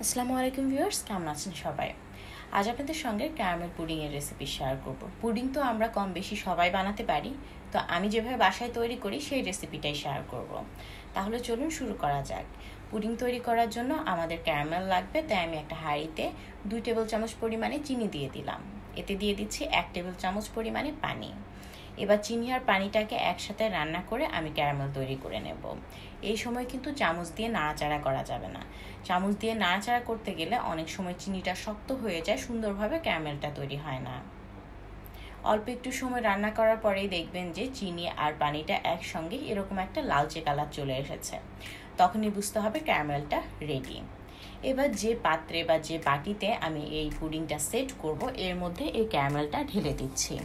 আসসালামু আলাইকুম ভিউয়ার্স, কেমন আছেন সবাই? আজ আপনাদের সঙ্গে ক্যারামেল পুডিংয়ের রেসিপি শেয়ার করব। পুডিং তো আমরা কম বেশি সবাই বানাতে পারি, তো আমি যেভাবে বাসায় তৈরি করি সেই রেসিপিটাই শেয়ার করব। তাহলে চলুন শুরু করা যাক। পুডিং তৈরি করার জন্য আমাদের ক্যারামেল লাগবে, তাই আমি একটা হাঁড়িতে 2 টেবিল চামচ পরিমাণে চিনি দিয়ে দিলাম। এতে দিয়ে দিচ্ছি 1 টেবিল চামচ পরিমাণে পানি। এবার চিনি আর পানিটাকে একসাথে রান্না করে আমি ক্যারামেল তৈরি করে নেব। এই সময় কিন্তু চামচ দিয়ে নাড়াচাড়া করা যাবে না। চামচ দিয়ে নাড়াচাড়া করতে গেলে অনেক সময় চিনিটা শক্ত হয়ে যায়, সুন্দরভাবে ক্যারামেলটা তৈরি হয় না। অল্প একটু সময় রান্না করার পরেই দেখবেন যে চিনি আর পানিটা একসঙ্গে এরকম একটা লালচে কালার চলে এসেছে। তখনই বুঝতে হবে ক্যারামেলটা রেডি। এবার যে পাত্রে বা যে বাটিতে আমি এই পুডিংটা সেট করব, এর মধ্যে এই ক্যারামেলটা ঢেলে দিচ্ছি।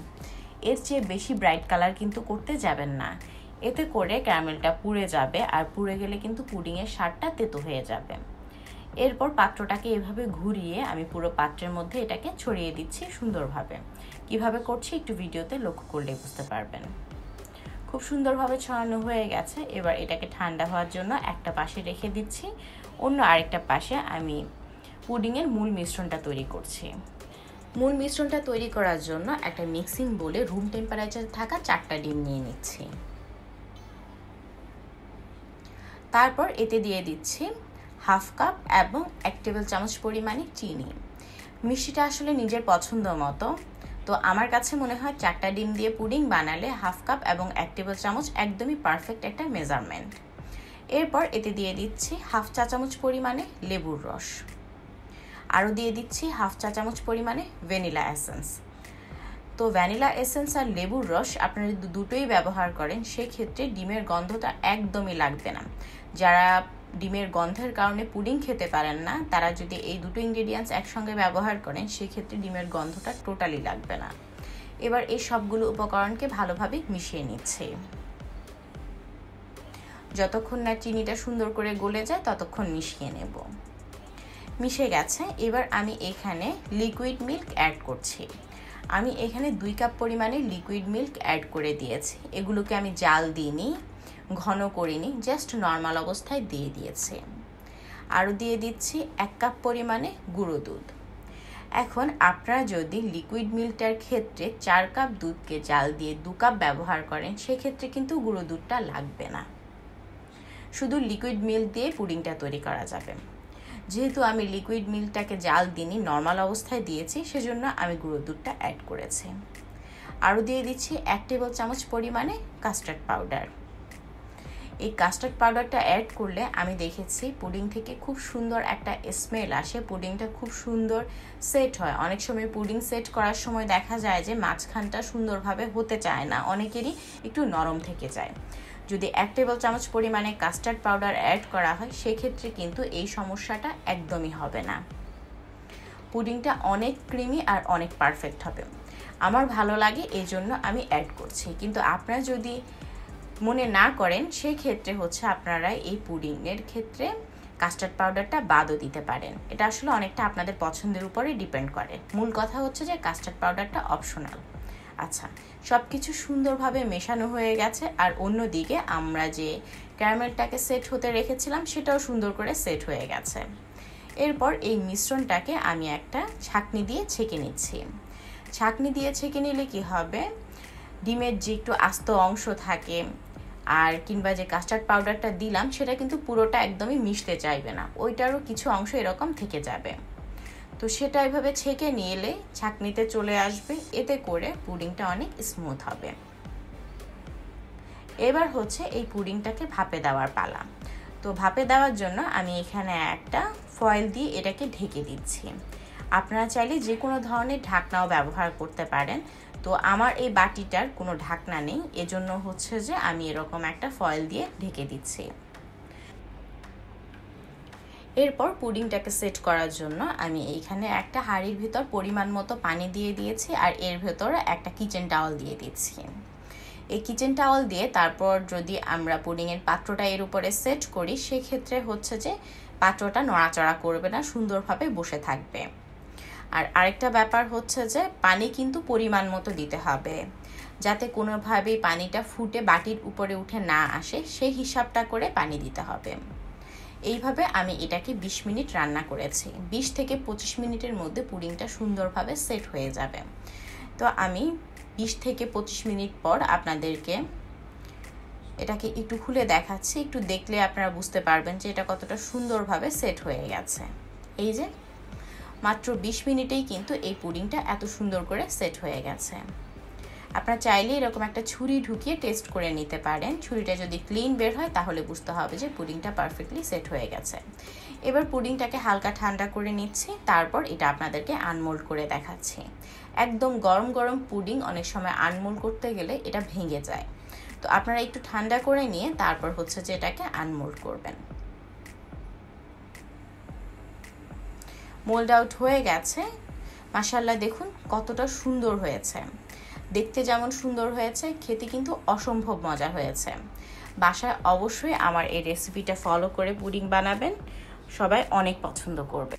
এর চেয়ে বেশি ব্রাইট কালার কিন্তু করতে যাবেন না, এতে করে ক্যারামেলটা পুড়ে যাবে, আর পুড়ে গেলে কিন্তু পুডিংয়ের স্বাদটা তেতো হয়ে যাবে। এরপর পাত্রটাকে এভাবে ঘুরিয়ে আমি পুরো পাত্রের মধ্যে এটাকে ছড়িয়ে দিচ্ছি সুন্দরভাবে। কিভাবে করছি একটু ভিডিওতে লক্ষ্য করলে বুঝতে পারবেন। খুব সুন্দরভাবে ছড়ানো হয়ে গেছে। এবার এটাকে ঠান্ডা হওয়ার জন্য একটা পাশে রেখে দিচ্ছি, অন্য আরেকটা পাশে আমি পুডিংয়ের মূল মিশ্রণটা তৈরি করছি। মূল মিশ্রণটা তৈরি করার জন্য একটা মিক্সিং বোলে রুম টেম্পারেচারে থাকা 4টা ডিম নিয়ে নিচ্ছি। তারপর এতে দিয়ে দিচ্ছি 1/2 কাপ এবং 1 টেবিল চামচ পরিমাণে চিনি। মিষ্টিটা আসলে নিজের পছন্দ মতো, তো আমার কাছে মনে হয় 4টা ডিম দিয়ে পুডিং বানালে 1/2 কাপ এবং 1 টেবিল চামচ একদমই পারফেক্ট একটা মেজারমেন্ট। এরপর এতে দিয়ে দিচ্ছি 1/2 চা চামচ পরিমাণে লেবুর রস। আরও দিয়ে দিচ্ছি 1/2 চা চামচ পরিমাণে ভ্যানিলা এসেন্স। তো ভ্যানিলা এসেন্স আর লেবুর রস আপনারা দুটোই ব্যবহার করেন, সেক্ষেত্রে ডিমের গন্ধটা একদমই লাগবে না। যারা ডিমের গন্ধের কারণে পুডিং খেতে পারেন না, তারা যদি এই দুটো ইনগ্রেডিয়েন্টস একসঙ্গে ব্যবহার করেন, সেক্ষেত্রে ডিমের গন্ধটা টোটালি লাগবে না। এবার এই সবগুলো উপকরণকে ভালোভাবে মিশিয়ে নিচ্ছি। যতক্ষণ না চিনিটা সুন্দর করে গলে যায় ততক্ষণ মিশিয়ে নেব। মিশে গেছে। এবার আমি এখানে লিকুইড মিল্ক অ্যাড করছি। আমি এখানে 2 কাপ পরিমাণে লিকুইড মিল্ক অ্যাড করে দিয়েছি। এগুলোকে আমি জাল দিইনি, ঘন করিনি, জাস্ট নর্মাল অবস্থায় দিয়ে দিয়েছি। আরও দিয়ে দিচ্ছি 1 কাপ পরিমাণে গুঁড়ো দুধ। এখন আপনারা যদি লিকুইড মিল্কটার ক্ষেত্রে 4 কাপ দুধকে জাল দিয়ে 2 কাপ ব্যবহার করেন, সেক্ষেত্রে কিন্তু গুঁড়ো দুধটা লাগবে না, শুধু লিকুইড মিল্ক দিয়ে পুডিংটা তৈরি করা যাবে। যেহেতু আমি লিকুইড মিল্কটাকে জাল দিইনি, নর্মাল অবস্থায় দিয়েছি, সেজন্য আমি গুঁড়ো দুধটা অ্যাড করেছি। আরও দিয়ে দিচ্ছি 1 টেবিল চামচ পরিমাণে কাস্টার্ড পাউডার। এই কাস্টার্ড পাউডারটা অ্যাড করলে আমি দেখেছি পুডিং থেকে খুব সুন্দর একটা স্মেল আসে, পুডিংটা খুব সুন্দর সেট হয়। অনেক সময় পুডিং সেট করার সময় দেখা যায় যে মাঝখানটা সুন্দরভাবে হতে চায় না, অনেকেরই একটু নরম থেকে যায়। যদি 1 টেবিল চামচ পরিমাণে কাস্টার্ড পাউডার অ্যাড করা হয়, সেক্ষেত্রে কিন্তু এই সমস্যাটা একদমই হবে না। পুডিংটা অনেক ক্রিমি আর অনেক পারফেক্ট হবে। আমার ভালো লাগে, এই জন্য আমি অ্যাড করছি। কিন্তু আপনারা যদি মনে না করেন, সেই ক্ষেত্রে আপনারা এই পুডিংয়ের ক্ষেত্রে কাস্টার্ড পাউডারটা বাদও দিতে পারেন। এটা আসলে অনেকটা আপনাদের পছন্দের উপরে ডিপেন্ড করে। মূল কথা হচ্ছে যে কাস্টার্ড পাউডারটা অপশনাল। আচ্ছা, সব কিছু সুন্দরভাবে মেশানো হয়ে গেছে, আর অন্যদিকে আমরা যে ক্যারামেলটাকে সেট হতে রেখেছিলাম সেটাও সুন্দর করে সেট হয়ে গেছে। এরপর এই মিশ্রণটাকে আমি একটা ছাঁকনি দিয়ে ছেঁকে নিচ্ছি। ছাঁকনি দিয়ে ছেঁকে নিলে কি হবে, ডিমের যে একটু আস্ত অংশ থাকে আর কিংবা যে কাস্টার্ড পাউডারটা দিলাম, সেটা কিন্তু পুরোটা একদমই মিশতে চাইবে না, ওইটারও কিছু অংশ এরকম থেকে যাবে। তো সেটা এভাবে ছেঁকে নিলে ছাঁকনিতে চলে আসবে, এতে করে পুডিংটা অনেক স্মুথ হবে। এবার এই পুডিংটাকে ভাপে দেওয়ার পালা। তো ভাপে দেওয়ার জন্য আমি এখানে একটা ফয়েল দিয়ে এটাকে ঢেকে দিচ্ছি। আপনারা চাইলে যে কোনো ধরনের ঢাকনাও ব্যবহার করতে পারেন। তো আমার এই বাটিটার কোনো ঢাকনা নেই, এজন্য যে আমি এরকম একটা ফয়েল দিয়ে ঢেকে দিচ্ছি। এরপর পুডিংটাকে সেট করার জন্য আমি এইখানে একটা হাঁড়ির ভিতর পরিমাণ মতো পানি দিয়ে দিয়েছি, আর এর ভেতরে একটা কিচেন টাওয়াল দিয়ে দিচ্ছি। এই কিচেন টাওয়াল দিয়ে তারপর যদি আমরা পুডিংয়ের পাত্রটা এর উপরে সেট করি, সেক্ষেত্রে যে পাত্রটা নড়াচড়া করবে না, সুন্দরভাবে বসে থাকবে। আর আরেকটা ব্যাপার যে পানি কিন্তু পরিমাণ মতো দিতে হবে, যাতে কোনোভাবেই পানিটা ফুটে বাটির উপরে উঠে না আসে, সেই হিসাবটা করে পানি দিতে হবে। এইভাবে আমি এটাকে 20 মিনিট রান্না করেছি। 20 থেকে 25 মিনিটের মধ্যে পুডিংটা সুন্দরভাবে সেট হয়ে যাবে। তো আমি 20 থেকে 25 মিনিট পর আপনাদেরকে এটাকে একটু খুলে দেখাচ্ছি। একটু দেখলে আপনারা বুঝতে পারবেন যে এটা কতটা সুন্দরভাবে সেট হয়ে গেছে। এই যে মাত্র 20 মিনিটেই কিন্তু এই পুডিংটা এত সুন্দর করে সেট হয়ে গেছে। আপনারা চাইলে এরকম একটা ছুরি ঢুকিয়ে টেস্ট করে নিতে পারেন। ছুরিটা যদি ক্লিন বের হয় তাহলে বুঝতে হবে যে পুডিংটা পারফেক্টলি সেট হয়ে গেছে। এবার পুডিংটাকে হালকা ঠান্ডা করে নিচ্ছি, তারপর এটা আপনাদেরকে আনমোল্ড করে দেখাচ্ছি। একদম গরম গরম পুডিং অনেক সময় আনমোল্ড করতে গেলে এটা ভেঙে যায়, তো আপনারা একটু ঠান্ডা করে নিয়ে তারপর হচ্ছে যে এটাকে আনমোল্ড করবেন। মোল্ড আউট হয়ে গেছে। মাশাআল্লাহ, দেখুন কতটা সুন্দর হয়েছে। দেখতে যেমন সুন্দর হয়েছে, খেতে কিন্তু অসম্ভব মজা হয়েছে। বাসায় অবশ্যই আমার এই রেসিপিটা ফলো করে পুডিং বানাবেন, সবাই অনেক পছন্দ করবে।